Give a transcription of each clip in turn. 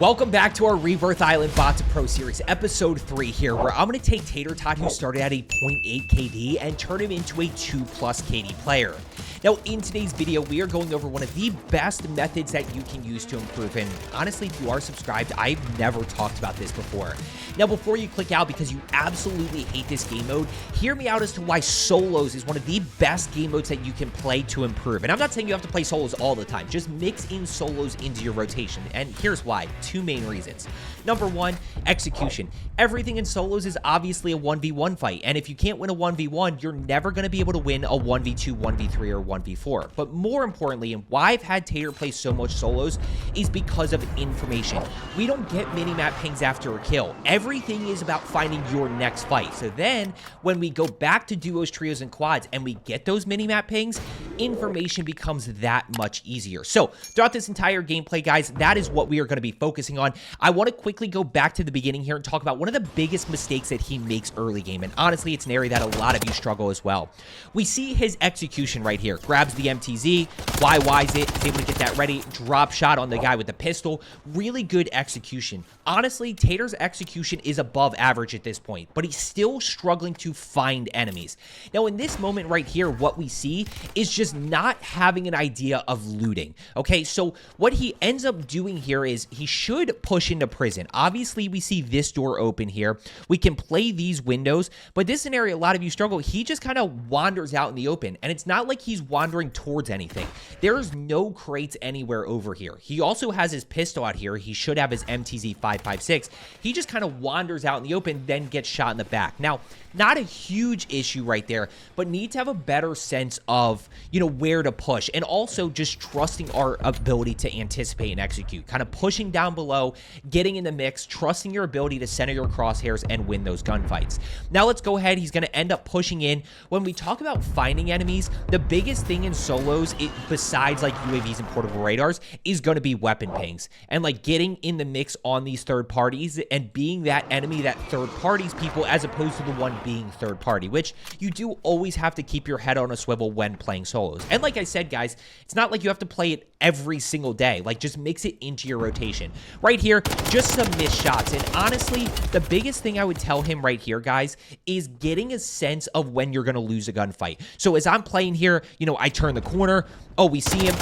Welcome back to our Rebirth Island Bots Pro Series, episode 3 here, where I'm going to take Tater Tot, who started at a 0.8 KD, and turn him into a 2+ KD player. Now, in today's video, we are going over one of the best methods that you can use to improve, and honestly, if you are subscribed, I've never talked about this before. Now, before you click out because you absolutely hate this game mode, hear me out as to why solos is one of the best game modes that you can play to improve. And I'm not saying you have to play solos all the time, just mix in solos into your rotation, and here's why. Two main reasons. Number one, execution. Everything in solos is obviously a 1v1 fight, and if you can't win a 1v1, you're never going to be able to win a 1v2, 1v3, or 1v4. But more importantly, and why I've had Tater play so much solos, is because of information. We don't get minimap pings after a kill. Everything is about finding your next fight. So then, when we go back to duos, trios, and quads, and we get those minimap pings, information becomes that much easier. So, throughout this entire gameplay, guys, that is what we are going to be focusing on. I want to quickly go back to the beginning here and talk about one of the biggest mistakes that he makes early game, and honestly, it's an area that a lot of you struggle as well. We see his execution right here. Grabs the MTZ, YYs it, is able to get that ready, drop shot on the guy with the pistol. Really good execution. Honestly, Tater's execution is above average at this point, but he's still struggling to find enemies. Now, in this moment right here, what we see is just not having an idea of looting. Okay, so what he ends up doing here is he should push into prison. Obviously, we see this door open here. We can play these windows, but this scenario, a lot of you struggle. He just kind of wanders out in the open, and it's not like he's wandering towards anything. There's no crates anywhere over here. He also has his pistol out here. He should have his MTZ 5.56. He just kind of wanders out in the open, then gets shot in the back. Now, not a huge issue right there, but need to have a better sense of, where to push, and also just trusting our ability to anticipate and execute. Kind of pushing down below, getting in the mix, trusting your ability to center your crosshairs and win those gunfights. Now let's go ahead. He's going to end up pushing in. When we talk about finding enemies, the biggest thing in solos, besides like UAVs and portable radars, is going to be weapon pings, and like getting in the mix on these third parties and being that enemy that third parties people, as opposed to the one being third party, which you do always have to keep your head on a swivel when playing solos. And like I said, guys, it's not like you have to play it every single day. Like, just mix it into your rotation. Right here, just some missed shots. And honestly, the biggest thing I would tell him right here, guys, is getting a sense of when you're going to lose a gunfight. So as I'm playing here, I turn the corner. Oh, we see him.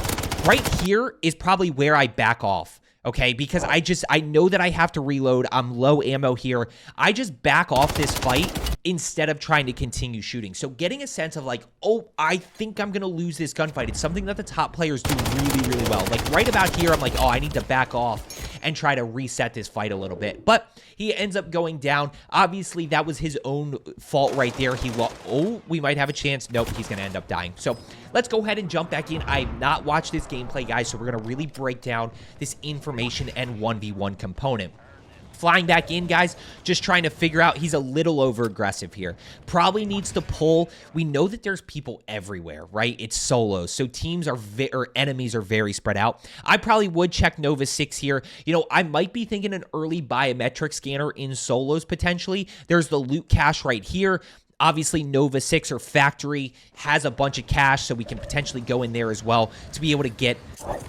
Right here is probably where I back off. Okay, because I know that I have to reload. I'm low ammo here. I just back off this fight instead of trying to continue shooting. So getting a sense of like, oh, I think I'm going to lose this gunfight. It's something that the top players do really, really well. Like right about here, I'm like, oh, I need to back off and try to reset this fight a little bit. But he ends up going down. Obviously, that was his own fault right there. Oh, we might have a chance. Nope, he's going to end up dying. So let's go ahead and jump back in. I have not watched this gameplay, guys, so we're going to really break down this information and 1v1 component. Flying back in, guys, just trying to figure out, he's a little over-aggressive here. Probably needs to pull. We know that there's people everywhere, right? It's solos, so teams are, or enemies are very spread out. I probably would check Nova 6 here. I might be thinking an early biometric scanner in solos, potentially. There's the loot cache right here. Obviously, Nova 6 or Factory has a bunch of cash, so we can potentially go in there as well to be able to get,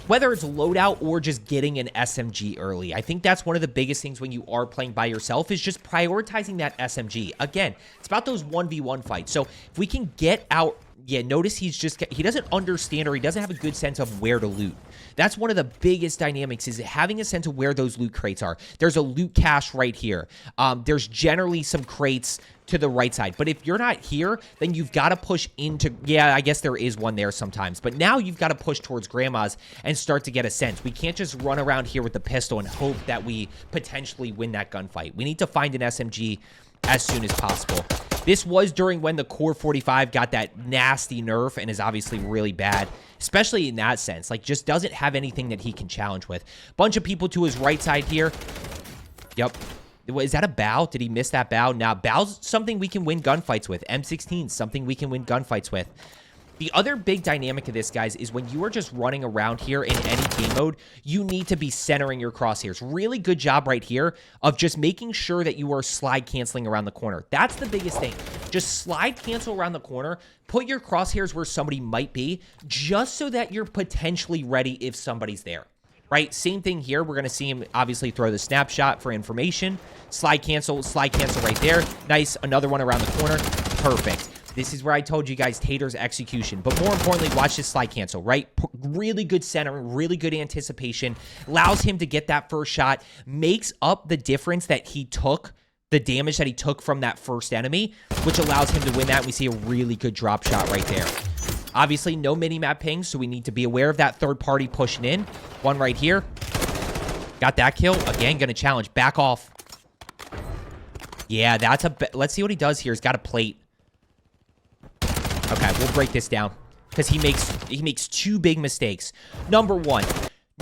whether it's loadout or just getting an SMG early. I think that's one of the biggest things when you are playing by yourself, is just prioritizing that SMG. Again, it's about those 1v1 fights. So if we can get out, yeah, notice he doesn't understand, or he doesn't have a good sense of where to loot. That's one of the biggest dynamics, is having a sense of where those loot crates are. There's a loot cache right here. There's generally some crates to the right side. But if you're not here, then you've got to push into, yeah, I guess there is one there sometimes. But now you've got to push towards Grandma's and start to get a sense. We can't just run around here with the pistol and hope that we potentially win that gunfight. We need to find an SMG as soon as possible. This was during when the Core 45 got that nasty nerf and is obviously really bad, especially in that sense. Like, just doesn't have anything that he can challenge with. Bunch of people to his right side here. Yep. Is that a bow? Did he miss that bow? Now, bow's something we can win gunfights with. M16, something we can win gunfights with. The other big dynamic of this, guys, is when you are just running around here in any game mode, you need to be centering your crosshairs. Really good job right here of just making sure that you are slide canceling around the corner. That's the biggest thing. Just slide cancel around the corner, put your crosshairs where somebody might be, just so that you're potentially ready if somebody's there. right? Same thing here. We're going to see him obviously throw the snapshot for information. Slide cancel right there. Nice. Another one around the corner. Perfect. This is where I told you guys Tater's execution. But more importantly, watch this slide cancel, right? Really good centering, really good anticipation. Allows him to get that first shot. Makes up the difference that he took, the damage that he took from that first enemy, which allows him to win that. We see a really good drop shot right there. Obviously, no mini-map pings, so we need to be aware of that third party pushing in. One right here. Got that kill. Again, going to challenge. Back off. Yeah, that's a... Let's see what he does here. He's got a plate. Okay, we'll break this down because he makes two big mistakes. Number one,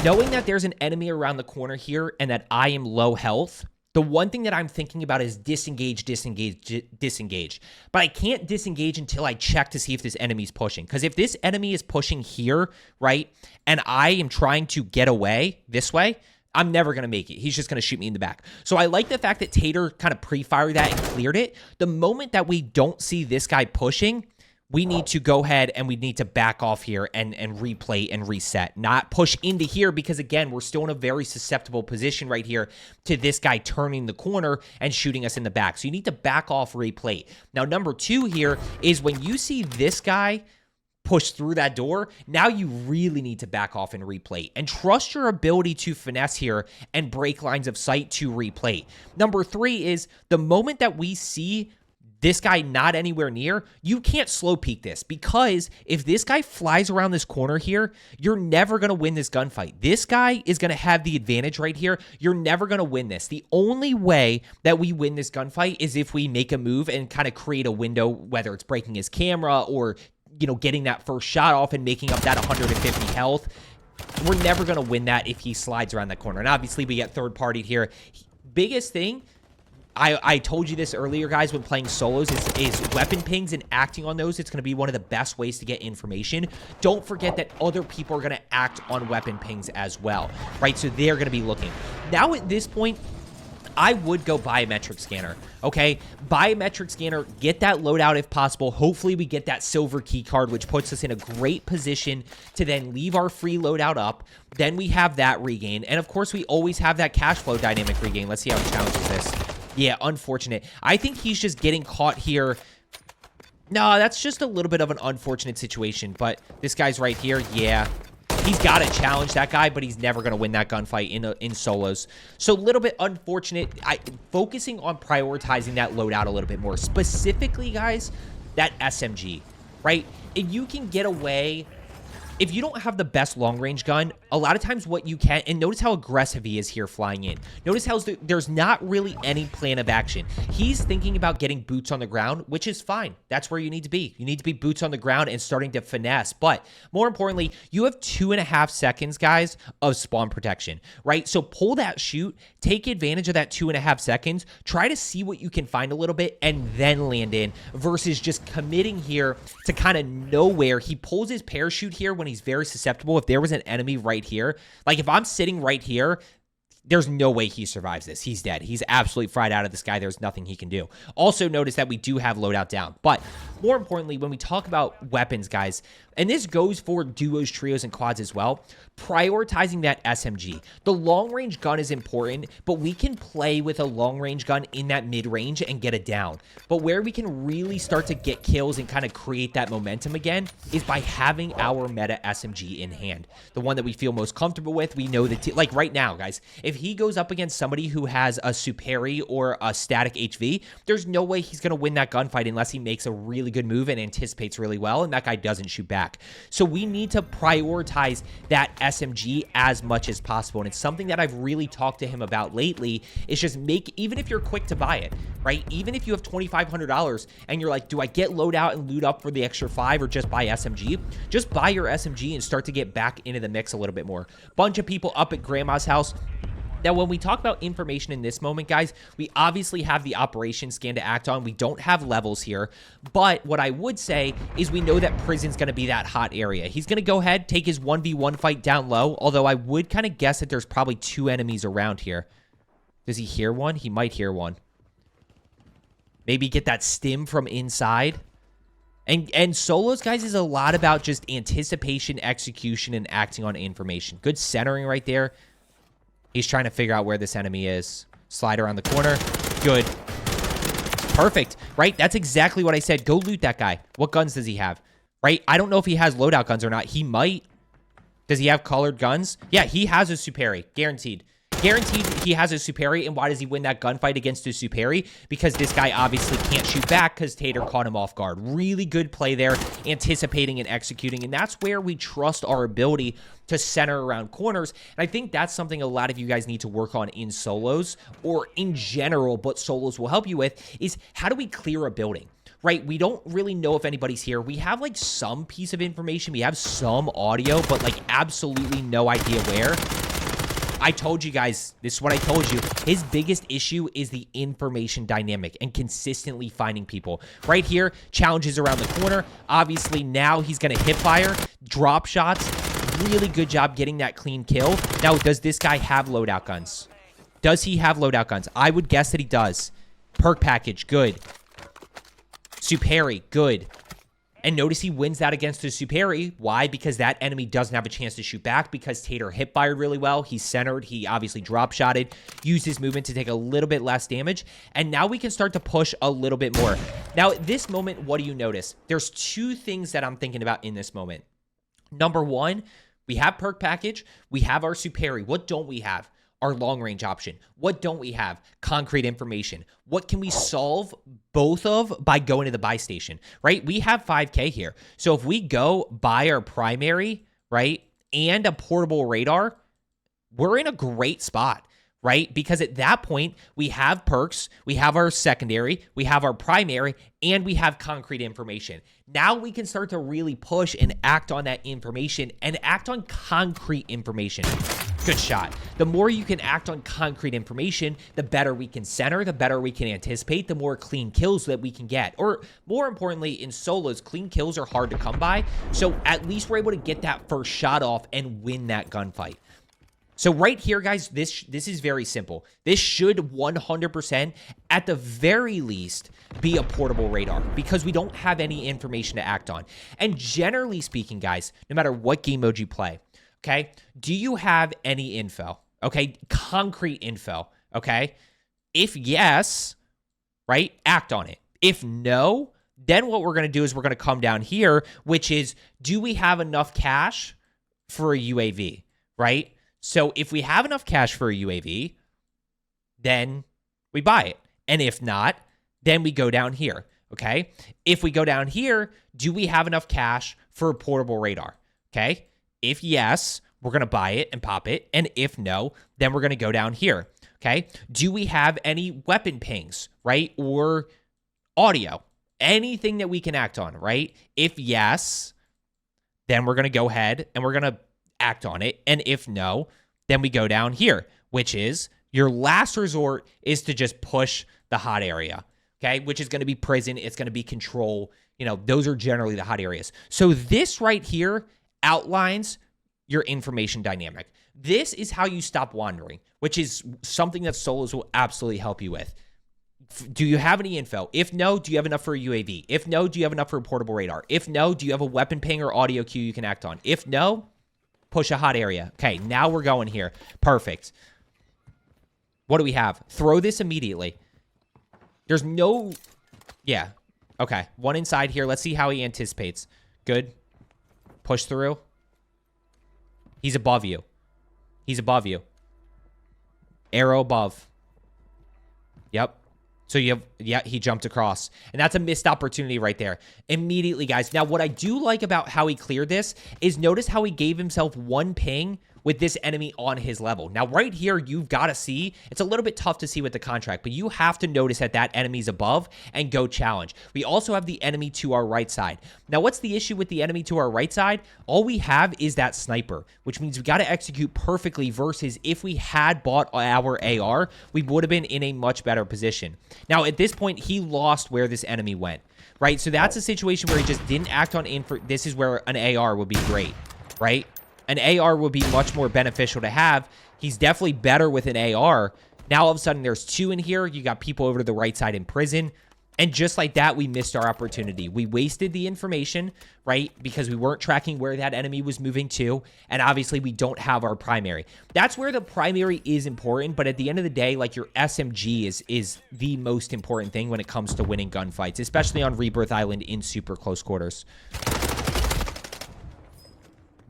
knowing that there's an enemy around the corner here and that I am low health, the one thing that I'm thinking about is disengage. But I can't disengage until I check to see if this enemy's pushing. Because if this enemy is pushing here, right, and I am trying to get away this way, I'm never going to make it. He's just going to shoot me in the back. So I like the fact that Tater kind of pre-fired that and cleared it. The moment that we don't see this guy pushing, we need to go ahead and we need to back off here and replay and reset. Not push into here because, again, we're still in a very susceptible position right here to this guy turning the corner and shooting us in the back. So you need to back off, replay. Now, number two here is when you see this guy push through that door, now you really need to back off and replay and trust your ability to finesse here and break lines of sight to replay. Number three is the moment that we see this guy not anywhere near, you can't slow peek this, because if this guy flies around this corner here, you're never going to win this gunfight. This guy is going to have the advantage right here. You're never going to win this. The only way that we win this gunfight is if we make a move and kind of create a window, whether it's breaking his camera or, you know, getting that first shot off and making up that 150 health. We're never going to win that if he slides around that corner. And obviously we get third partied here. Biggest thing, I told you this earlier, guys, when playing solos, is weapon pings and acting on those. It's going to be one of the best ways to get information. Don't forget that other people are going to act on weapon pings as well, right? So they're going to be looking. Now at this point, I would go biometric scanner, okay? Biometric scanner, get that loadout if possible. Hopefully we get that silver key card, which puts us in a great position to then leave our free loadout up. Then we have that regain. And of course, we always have that cash flow dynamic regain. Let's see how he challenges this. Yeah, unfortunate. I think he's just getting caught here. No, that's just a little bit of an unfortunate situation. But this guy's right here. Yeah, he's got to challenge that guy, but he's never going to win that gunfight in solos. So a little bit unfortunate. Focusing on prioritizing that loadout a little bit more. Specifically, guys, that SMG, right? If you can get away... If you don't have the best long-range gun, a lot of times what you can... And notice how aggressive he is here flying in. Notice how there's not really any plan of action. He's thinking about getting boots on the ground, which is fine. That's where you need to be. You need to be boots on the ground and starting to finesse. But more importantly, you have 2.5 seconds, guys, of spawn protection, right? So pull that shoot, take advantage of that 2.5 seconds, try to see what you can find a little bit, and then land in versus just committing here to kind of nowhere. He pulls his parachute here when he's very susceptible. If there was an enemy right here, like if I'm sitting right here, there's no way he survives this. He's dead. He's absolutely fried out of this guy. There's nothing he can do. Also notice that we do have loadout down. But more importantly, when we talk about weapons, guys, and this goes for duos, trios, and quads as well, prioritizing that SMG. The long-range gun is important, but we can play with a long-range gun in that mid-range and get it down. But where we can really start to get kills and kind of create that momentum again is by having our meta SMG in hand. The one that we feel most comfortable with. We know that, like right now, guys, if he goes up against somebody who has a Superi or a static HV, there's no way he's going to win that gunfight unless he makes a really good move and anticipates really well, and that guy doesn't shoot back. So we need to prioritize that SMG as much as possible. And it's something that I've really talked to him about lately, is just even if you're quick to buy it, right? Even if you have $2,500 and you're like, do I get loadout and loot up for the extra 5 or just buy SMG? Just buy your SMG and start to get back into the mix a little bit more. Bunch of people up at grandma's house. Now, when we talk about information in this moment, guys, we obviously have the operation scan to act on. We don't have levels here, but what I would say is we know that prison's going to be that hot area. He's going to go ahead, take his 1v1 fight down low, although I would kind of guess that there's probably 2 enemies around here. Does he hear one? He might hear one. Maybe get that stim from inside. And solos, guys, is a lot about just anticipation, execution, and acting on information. Good centering right there. He's trying to figure out where this enemy is. Slide around the corner. Good. Perfect, right? That's exactly what I said. Go loot that guy. What guns does he have, right? I don't know if he has loadout guns or not. He might. Does he have colored guns? Yeah, he has a Superi. Guaranteed. Guaranteed he has a Superi. And why does he win that gunfight against a Superi? Because this guy obviously can't shoot back because Tater caught him off guard. Really good play there, anticipating and executing. And that's where we trust our ability to center around corners. And I think that's something a lot of you guys need to work on in solos or in general, but solos will help you with, is how do we clear a building? Right? We don't really know if anybody's here. We have like some piece of information. We have some audio, but like absolutely no idea where. I told you guys, this is what I told you. His biggest issue is the information dynamic and consistently finding people. Right here, challenges around the corner. Obviously, now he's going to hip fire, drop shots. Really good job getting that clean kill. Now, does this guy have loadout guns? Does he have loadout guns? I would guess that he does. Perk package, good. Superi, good. And notice he wins that against the Superi. Why? Because that enemy doesn't have a chance to shoot back because Tater hip fired really well. He's centered. He obviously drop shotted, used his movement to take a little bit less damage. And now we can start to push a little bit more. Now, at this moment, what do you notice? There's two things that I'm thinking about in this moment. Number one, we have perk package. We have our Superi. What don't we have? Our long range option. What don't we have? Concrete information. What can we solve both of by going to the buy station, right? We have 5K here. So if we go buy our primary, right, and a portable radar, we're in a great spot, right? Because at that point, we have perks, we have our secondary, we have our primary, and we have concrete information. Now we can start to really push and act on that information and act on concrete information. Good shot. The more you can act on concrete information, the better we can center, the better we can anticipate, the more clean kills that we can get. Or more importantly, in solos, clean kills are hard to come by. So at least we're able to get that first shot off and win that gunfight. So right here, guys, this is very simple. This should 100%, at the very least, be a portable radar because we don't have any information to act on. And generally speaking, guys, no matter what game mode you play, okay, do you have any info? Okay, concrete info, okay? If yes, right, act on it. If no, then what we're going to do is we're going to come down here, which is, do we have enough cash for a UAV, right? So if we have enough cash for a UAV, then we buy it. And if not, then we go down here, okay? If we go down here, do we have enough cash for a portable radar, okay? If yes, we're going to buy it and pop it. And if no, then we're going to go down here, okay? Do we have any weapon pings, right? Or audio, anything that we can act on, right? If yes, then we're going to go ahead and we're going to act on it. And if no, then we go down here, which is your last resort is to just push the hot area, okay? Which is going to be prison. It's going to be control. You know, those are generally the hot areas. So this right here outlines your information dynamic. This is how you stop wandering, which is something that solos will absolutely help you with. Do you have any info? If no, do you have enough for a UAV? If no, do you have enough for a portable radar? If no, do you have a weapon ping or audio cue you can act on? If no, push a hot area. Okay, now we're going here. Perfect. What do we have? Throw this immediately. There's no... Yeah. Okay, one inside here. Let's see how he anticipates. Good. Push through. He's above you. He's above you. Arrow above. Yep. So you have, yeah, he jumped across. And that's a missed opportunity right there. Immediately, guys. Now, what I do like about how he cleared this is notice how he gave himself one ping with this enemy on his level. Now, right here, you've got to see, it's a little bit tough to see with the contract, but you have to notice that that enemy's above and go challenge. We also have the enemy to our right side. Now, what's the issue with the enemy to our right side? All we have is that sniper, which means we got to execute perfectly versus if we had bought our AR, we would have been in a much better position. Now, at this point, he lost where this enemy went, right? So that's a situation where he just didn't act on info. This is where an AR would be great, right? An AR would be much more beneficial to have. He's definitely better with an AR. Now, all of a sudden, there's two in here. You got people over to the right side in prison. And just like that, we missed our opportunity. We wasted the information, right? Because we weren't tracking where that enemy was moving to. And obviously, we don't have our primary. That's where the primary is important. But at the end of the day, like, your SMG is the most important thing when it comes to winning gunfights, especially on Rebirth Island in super close quarters.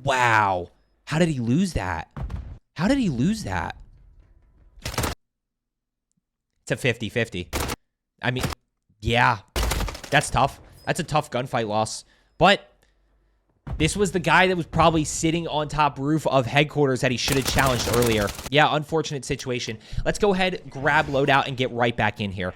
Wow. How did he lose that? How did he lose that? It's a 50-50. I mean... yeah, that's tough. That's a tough gunfight loss. But this was the guy that was probably sitting on top roof of headquarters that he should have challenged earlier. Yeah, unfortunate situation. Let's go ahead, grab loadout, and get right back in here.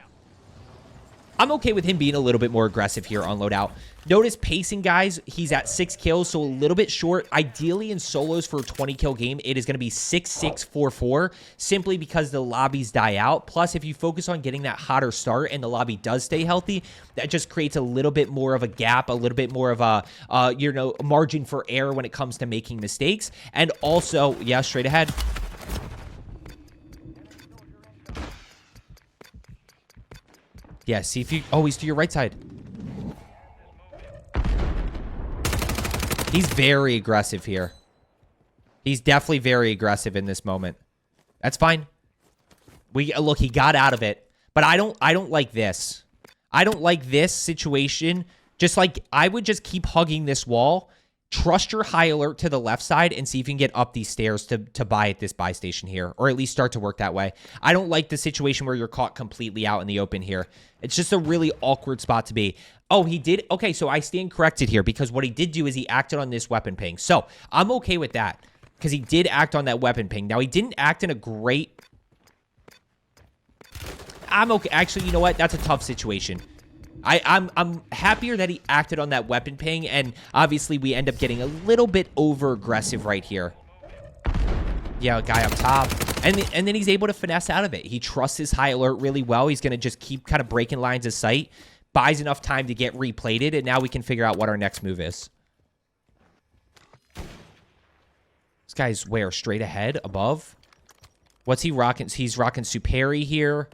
I'm okay with him being a little bit more aggressive here on loadout. Notice pacing, guys. He's at 6 kills, so a little bit short. Ideally, in solos for a 20-kill game, it is going to be 6-6-4-4, simply because the lobbies die out. Plus, if you focus on getting that hotter start and the lobby does stay healthy, that just creates a little bit more of a gap, a little bit more of a, margin for error when it comes to making mistakes. And also, yeah, straight ahead. Yeah, see if you... oh, he's to your right side. He's very aggressive here. He's definitely very aggressive in this moment. That's fine. Look, he got out of it. But I don't like this. I don't like this situation. Just like, I would just keep hugging this wall. Trust your high alert to the left side and see if you can get up these stairs to buy at this buy station here, or at least start to work that way. I don't like the situation where you're caught completely out in the open here. It's just a really awkward spot to be. Oh, he did? Okay, so I stand corrected here because what he did do is he acted on this weapon ping. So I'm okay with that because he did act on that weapon ping. Now, he didn't act in a great... I'm okay. Actually, you know what? That's a tough situation. I'm happier that he acted on that weapon ping, and obviously we end up getting a little bit over aggressive right here. Yeah, a guy up top. And then he's able to finesse out of it. He trusts his high alert really well. He's going to just keep kind of breaking lines of sight, buys enough time to get replated, and now we can figure out what our next move is. This guy's where? Straight ahead? Above? What's he rocking? He's rocking Superi here.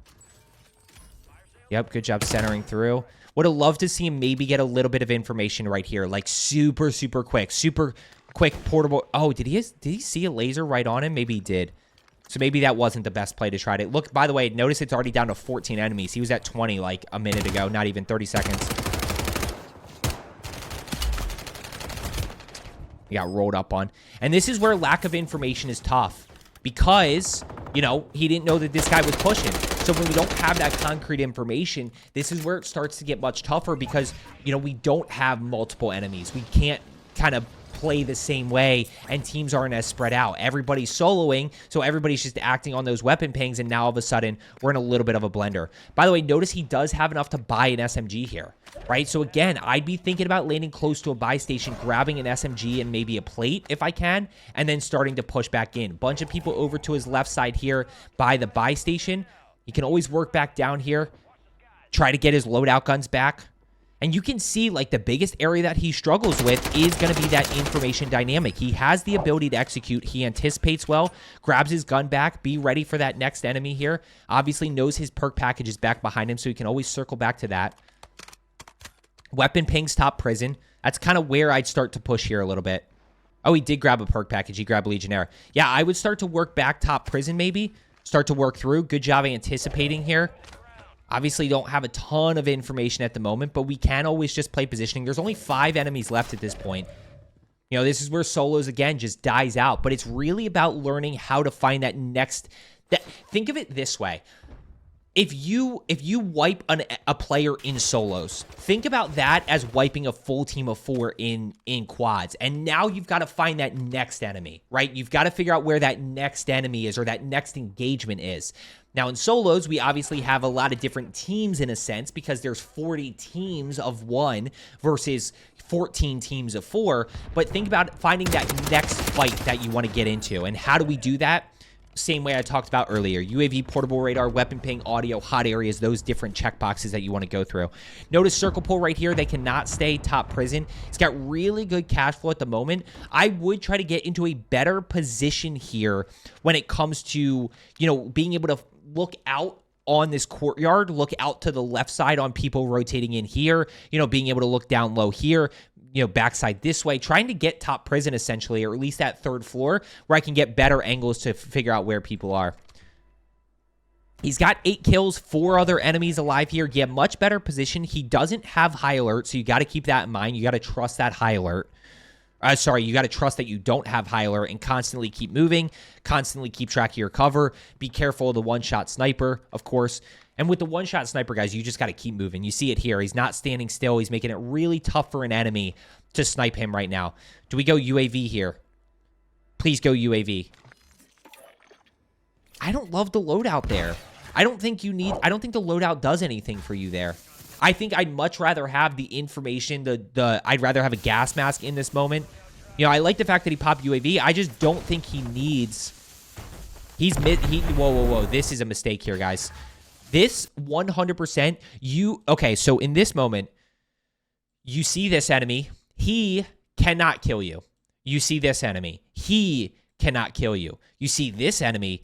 Yep, good job centering through. Would have loved to see him maybe get a little bit of information right here. Like super, super quick. Super quick portable. Oh, did he see a laser right on him? Maybe he did. So maybe that wasn't the best play to try to... look, by the way, notice it's already down to 14 enemies. He was at 20 like a minute ago. Not even 30 seconds. He got rolled up on. And this is where lack of information is tough. Because, you know, he didn't know that this guy was pushing. So when we don't have that concrete information, this is where it starts to get much tougher because, you know, we don't have multiple enemies. We can't kind of play the same way, and teams aren't as spread out. Everybody's soloing, so everybody's just acting on those weapon pings, and now all of a sudden, we're in a little bit of a blender. By the way, notice he does have enough to buy an SMG here, right? So again, I'd be thinking about landing close to a buy station, grabbing an SMG and maybe a plate if I can, and then starting to push back in. Bunch of people over to his left side here by the buy station. He can always work back down here, try to get his loadout guns back. And you can see, like, the biggest area that he struggles with is going to be that information dynamic. He has the ability to execute. He anticipates well, grabs his gun back, be ready for that next enemy here. Obviously knows his perk package is back behind him, so he can always circle back to that. Weapon pings top prison. That's kind of where I'd start to push here a little bit. Oh, he did grab a perk package. He grabbed Legionnaire. Yeah, I would start to work back top prison maybe. Start to work through. Good job anticipating here. Obviously, don't have a ton of information at the moment, but we can always just play positioning. There's only 5 enemies left at this point. You know, this is where solos, again, just dies out. But it's really about learning how to find that next... think of it this way. If you wipe a player in solos, think about that as wiping a full team of 4 in quads. And now you've got to find that next enemy, right? You've got to figure out where that next enemy is or that next engagement is. Now, in solos, we obviously have a lot of different teams in a sense because there's 40 teams of 1 versus 14 teams of 4. But think about finding that next fight that you want to get into. And how do we do that? Same way I talked about earlier. UAV, portable radar, weapon ping, audio, hot areas, those different checkboxes that you want to go through. Notice circle pull right here. They cannot stay top prison. It's got really good cash flow at the moment. I would try to get into a better position here when it comes to, you know, being able to look out on this courtyard, look out to the left side on people rotating in here, you know, being able to look down low here, you know, backside this way, trying to get top prison essentially, or at least that third floor where I can get better angles to figure out where people are. He's got 8 kills, 4 other enemies alive here. Yeah, much better position. He doesn't have high alert, so you got to keep that in mind. You got to trust that high alert. Sorry, you got to trust that you don't have high alert and constantly keep moving, constantly keep track of your cover. Be careful of the one-shot sniper, of course. And with the one-shot sniper, guys, you just got to keep moving. You see it here. He's not standing still. He's making it really tough for an enemy to snipe him right now. Do we go UAV here? Please go UAV. I don't love the loadout there. I don't think the loadout does anything for you there. I think I'd much rather have the information, I'd rather have a gas mask in this moment. You know, I like the fact that he popped UAV. I just don't think he needs... Whoa. This is a mistake here, guys. This 100%, okay, so in this moment, you see this enemy. He cannot kill you. You see this enemy. He cannot kill you. You see this enemy.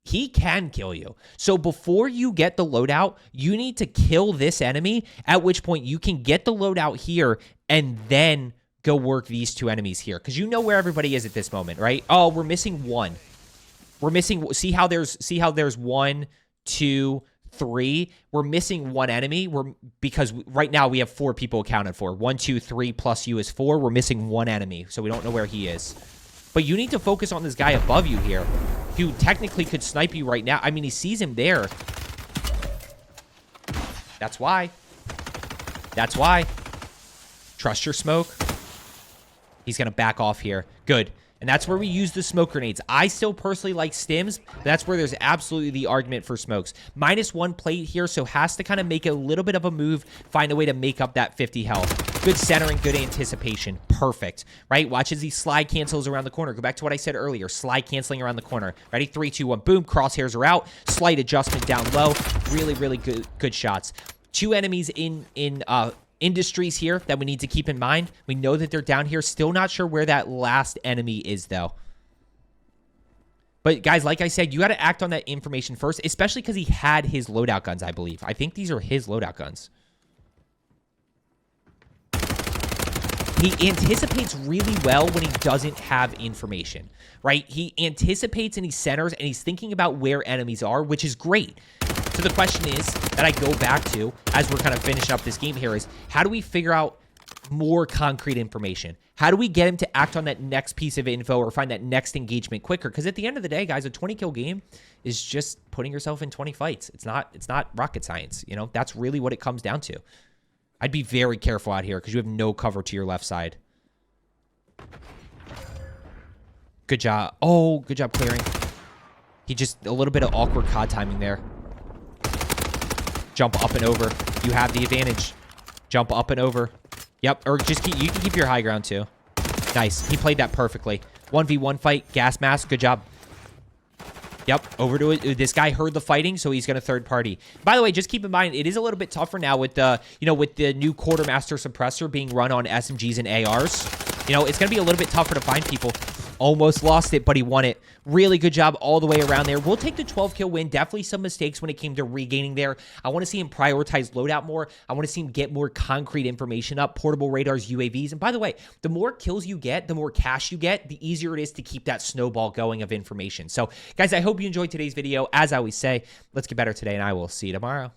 He can kill you. So before you get the loadout, you need to kill this enemy, at which point you can get the loadout here and then go work these 2 enemies here. Because you know where everybody is at this moment, right? Oh, we're missing 1. We're missing... See how there's 1, 2, 3? We're missing 1 enemy. Because right now we have 4 people accounted for. 1, 2, 3 plus you is 4. We're missing 1 enemy, so we don't know where he is. But you need to focus on this guy above you here, who technically could snipe you right now. I mean, he sees him there. That's why. That's why. Trust your smoke. He's going to back off here. Good. And that's where we use the smoke grenades. I still personally like stims. But that's where there's absolutely the argument for smokes. -1 plate here, so has to kind of make a little bit of a move, find a way to make up that 50 health. Good centering, good anticipation. Perfect, right? Watch as he slide cancels around the corner. Go back to what I said earlier. Slide canceling around the corner. Ready? 3, 2, 1. Boom. Crosshairs are out. Slight adjustment down low. Really, really good shots. 2 enemies in industries here that we need to keep in mind. We know that they're down here. Still not sure where that last enemy is, though. But, guys, like I said, you got to act on that information first, especially because he had his loadout guns, I believe. I think these are his loadout guns. He anticipates really well when he doesn't have information, right? He anticipates and he centers and he's thinking about where enemies are, which is great. So the question is that I go back to as we're kind of finishing up this game here is, how do we figure out more concrete information? How do we get him to act on that next piece of info or find that next engagement quicker? Because at the end of the day, guys, a 20-kill game is just putting yourself in 20 fights. It's not rocket science. You know, that's really what it comes down to. I'd be very careful out here because you have no cover to your left side. Good job. Oh, good job clearing. He just, a little bit of awkward COD timing there. Jump up and over. You have the advantage. Jump up and over. Yep, or just you can keep your high ground too. Nice. He played that perfectly. 1v1 fight. Gas mask. Good job. Yep, over to it. This guy heard the fighting, so he's going to third party. By the way, just keep in mind, it is a little bit tougher now with the, with the new quartermaster suppressor being run on SMGs and ARs. You know, it's going to be a little bit tougher to find people. Almost lost it, but he won it. Really good job all the way around there. We'll take the 12-kill win. Definitely some mistakes when it came to regaining there. I want to see him prioritize loadout more. I want to see him get more concrete information up, portable radars, UAVs. And by the way, the more kills you get, the more cash you get, the easier it is to keep that snowball going of information. So, guys, I hope you enjoyed today's video. As I always say, let's get better today, and I will see you tomorrow.